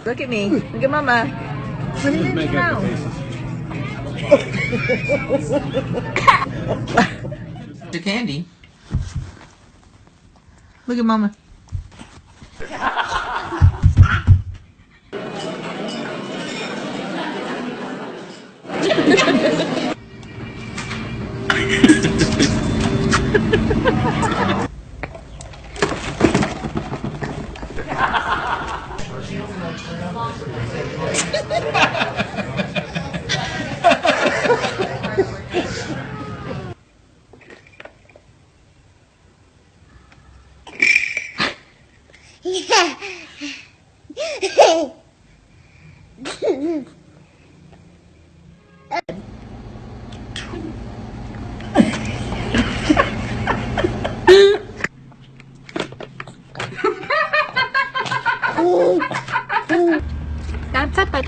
Look at me. Look at Mama. Put it in your mouth. The candy. Look at Mama. That's it, but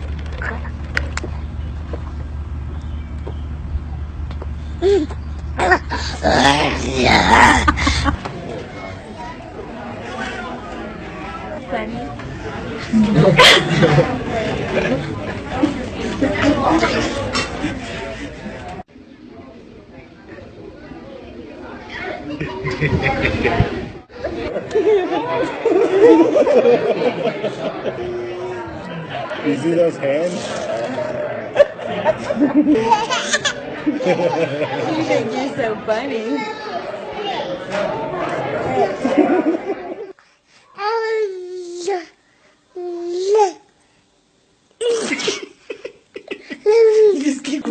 You see those hands? you think you're so funny. Just keep.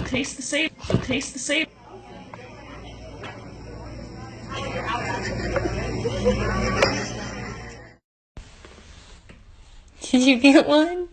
Taste the same. Taste the same. Did you get one?